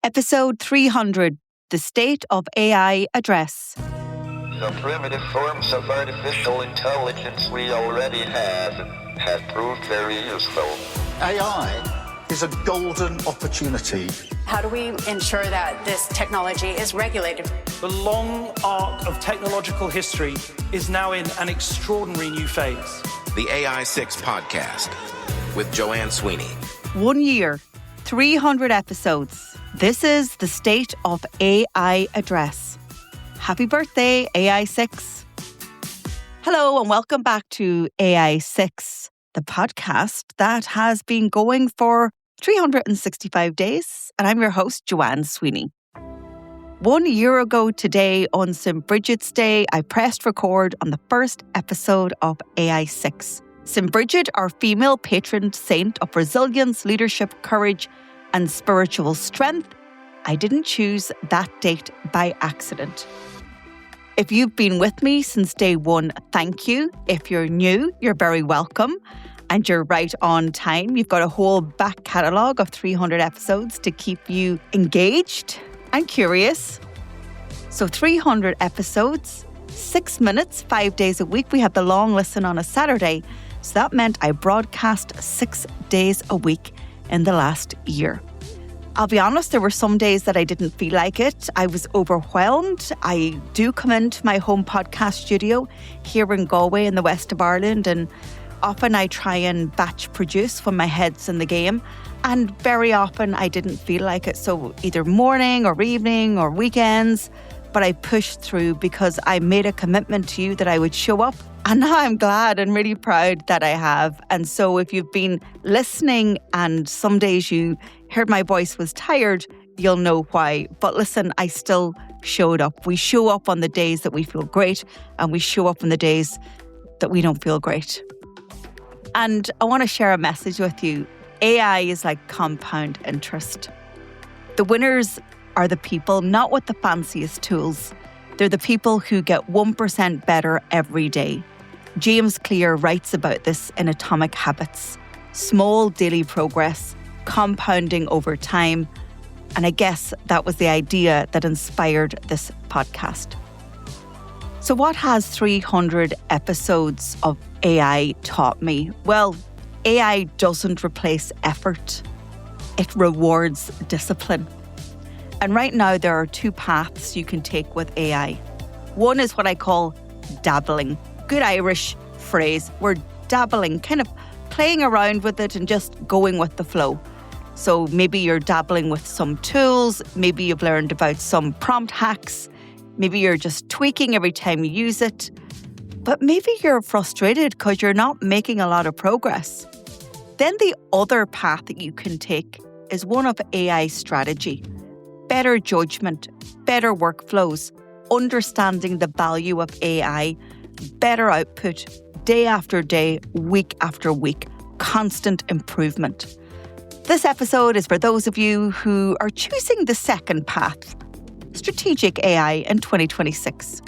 Episode 300, The State of AI Address. The primitive forms of artificial intelligence we already have proved very useful. AI is a golden opportunity. How do we ensure that this technology is regulated? The long arc of technological history is now in an extraordinary new phase. The AI 6 podcast with Joanne Sweeney. 1 year, 300 episodes. This is the State of AI Address. Happy birthday, AI 6. Hello and welcome back to AI 6, the podcast that has been going for 365 days. And I'm your host, Joanne Sweeney. 1 year ago today, on St Brigid's Day, I pressed record on the first episode of AI 6. St Brigid, our female patron saint of resilience, leadership, courage, and spiritual strength. I didn't choose that date by accident. If you've been with me since day one, thank you. If you're new, you're very welcome. And you're right on time. You've got a whole back catalogue of 300 episodes to keep you engaged and curious. So 300 episodes, 6 minutes, 5 days a week. We had the long listen on a Saturday. So that meant I broadcast 6 days a week in the last year. I'll be honest, there were some days that I didn't feel like it. I was overwhelmed. I do come into my home podcast studio here in Galway in the west of Ireland, and often I try and batch produce when my head's in the game. And very often I didn't feel like it. So either morning or evening or weekends, but I pushed through because I made a commitment to you that I would show up. And now I'm glad and really proud that I have. And so if you've been listening and some days you heard my voice was tired, you'll know why. But listen, I still showed up. We show up on the days that we feel great, and we show up on the days that we don't feel great. And I want to share a message with you. AI is like compound interest. The winners are the people not with the fanciest tools. They're the people who get 1% better every day. James Clear writes about this in Atomic Habits. Small daily progress, compounding over time. And I guess that was the idea that inspired this podcast. So what has 300 episodes of AI taught me? Well, AI doesn't replace effort. It rewards discipline. And right now there are two paths you can take with AI. One is what I call dabbling. Good Irish phrase. We're dabbling, kind of playing around with it and just going with the flow. So maybe you're dabbling with some tools. Maybe you've learned about some prompt hacks. Maybe you're just tweaking every time you use it. But maybe you're frustrated because you're not making a lot of progress. Then the other path that you can take is one of AI strategy. Better judgment, better workflows, understanding the value of AI, better output, day after day, week after week, constant improvement. This episode is for those of you who are choosing the second path, strategic AI in 2026.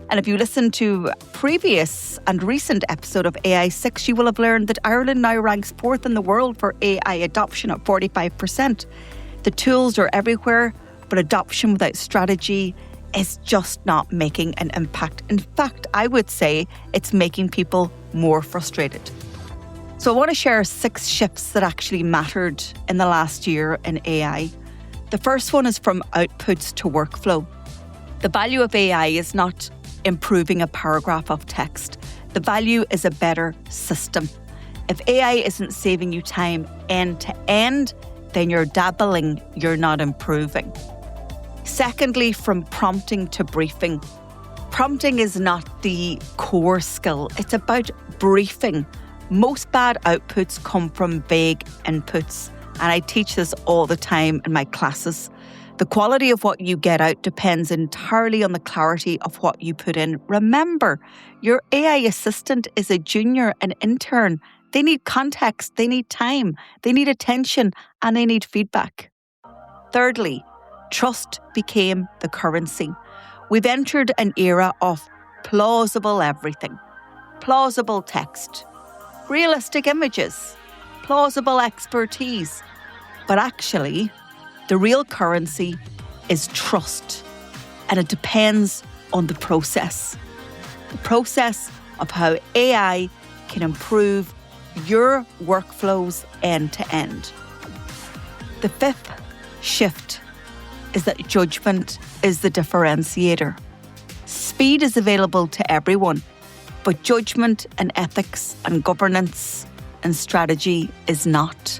And if you listen to a previous and recent episode of AI 6, you will have learned that Ireland now ranks 4th in the world for AI adoption at 45%. The tools are everywhere, but adoption without strategy is just not making an impact. In fact, I would say it's making people more frustrated. So I want to share 6 shifts that actually mattered in the last year in AI. The first one is from outputs to workflow. The value of AI is not improving a paragraph of text. The value is a better system. If AI isn't saving you time end to end, then you're dabbling, you're not improving. Secondly, from prompting to briefing. Prompting is not the core skill. It's about briefing. Most bad outputs come from vague inputs. And I teach this all the time in my classes. The quality of what you get out depends entirely on the clarity of what you put in. Remember, your AI assistant is a junior, an intern. They need context, they need time, they need attention, and they need feedback. Thirdly, trust became the currency. We've entered an era of plausible everything. Plausible text, realistic images, plausible expertise. But actually, The real currency is trust, and it depends on the process. The process of how AI can improve your workflows end to end. The fifth shift is that judgment is the differentiator. Speed is available to everyone, but judgment and ethics and governance and strategy is not.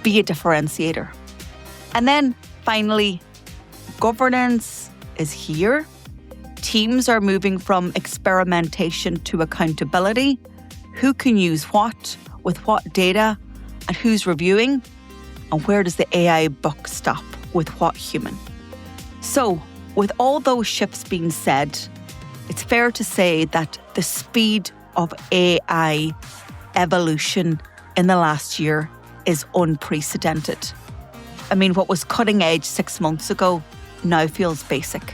Be a differentiator. And then finally, governance is here. Teams are moving from experimentation to accountability. Who can use what, with what data, and who's reviewing? And where does the AI buck stop with what human? So, with all those shifts being said, it's fair to say that the speed of AI evolution in the last year is unprecedented. I mean, what was cutting edge 6 months ago now feels basic.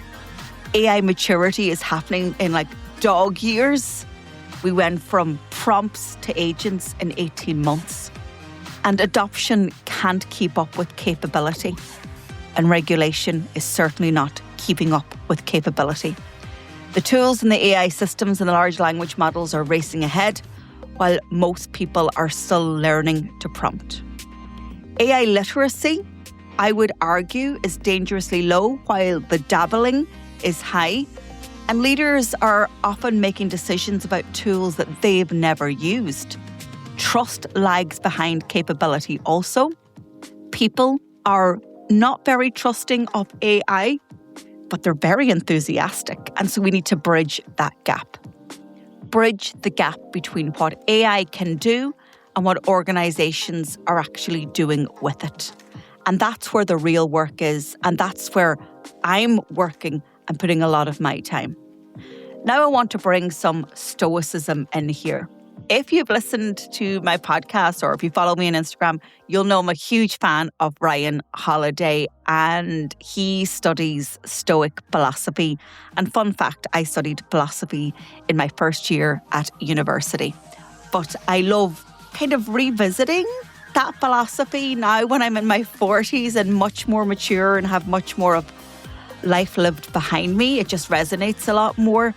AI maturity is happening in like dog years. We went from prompts to agents in 18 months. And adoption can't keep up with capability. And regulation is certainly not keeping up with capability. The tools and the AI systems and the large language models are racing ahead, while most people are still learning to prompt. AI literacy, I would argue, is dangerously low, while the dabbling is high. And leaders are often making decisions about tools that they've never used. Trust lags behind capability also. People are not very trusting of AI, but they're very enthusiastic. And so we need to bridge that gap. Bridge the gap between what AI can do and what organizations are actually doing with it. And that's where the real work is. And that's where I'm working and putting a lot of my time. Now I want to bring some stoicism in here. If you've listened to my podcast or if you follow me on Instagram, you'll know I'm a huge fan of Ryan Holiday, and he studies Stoic philosophy. And fun fact, I studied philosophy in my first year at university. But I love kind of revisiting that philosophy now when I'm in my 40s and much more mature and have much more of life lived behind me. It just resonates a lot more.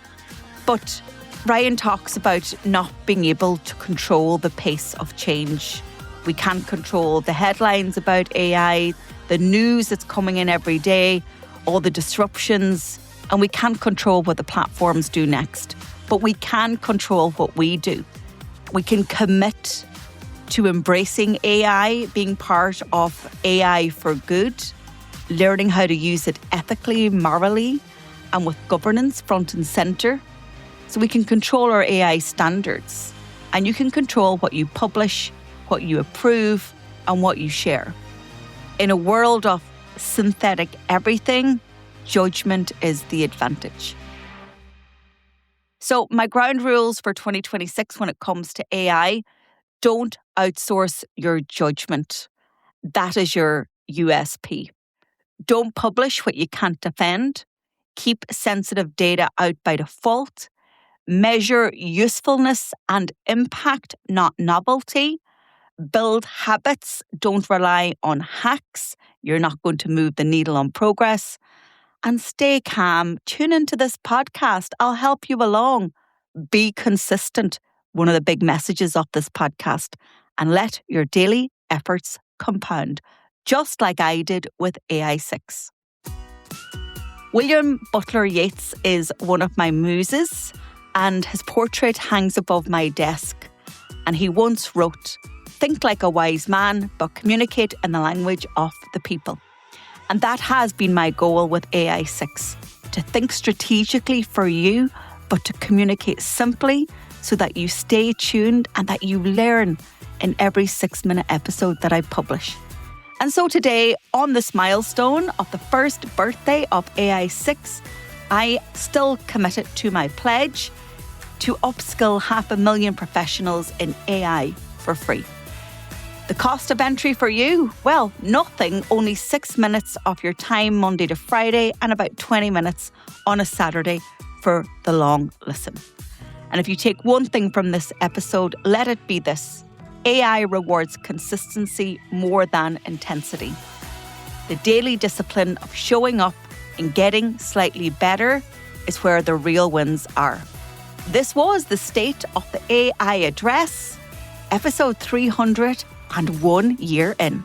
But Ryan talks about not being able to control the pace of change. We can't control the headlines about AI, the news that's coming in every day, all the disruptions, and we can't control what the platforms do next. But we can control what we do. We can commit to embracing AI, being part of AI for good, learning how to use it ethically, morally, and with governance front and centre. So we can control our AI standards, and you can control what you publish, what you approve, and what you share. In a world of synthetic everything, judgment is the advantage. So my ground rules for 2026 when it comes to AI: don't outsource your judgment. That is your USP. Don't publish what you can't defend. Keep sensitive data out by default. Measure usefulness and impact, not novelty. Build habits. Don't rely on hacks. You're not going to move the needle on progress. And stay calm. Tune into this podcast. I'll help you along. Be consistent. One of the big messages of this podcast. And let your daily efforts compound, just like I did with AI6. William Butler Yeats is one of my muses, and his portrait hangs above my desk. And he once wrote, "Think like a wise man, but communicate in the language of the people." And that has been my goal with AI6, to think strategically for you, but to communicate simply so that you stay tuned and that you learn in every 6-minute episode that I publish. And so today, on this milestone of the first birthday of AI6, I still committed to my pledge to upskill 500,000 professionals in AI for free. The cost of entry for you? Well, nothing, only 6 minutes of your time Monday to Friday and about 20 minutes on a Saturday for the long listen. And if you take one thing from this episode, let it be this: AI rewards consistency more than intensity. The daily discipline of showing up and getting slightly better is where the real wins are. This was the State of the AI Address, episode 301 year in.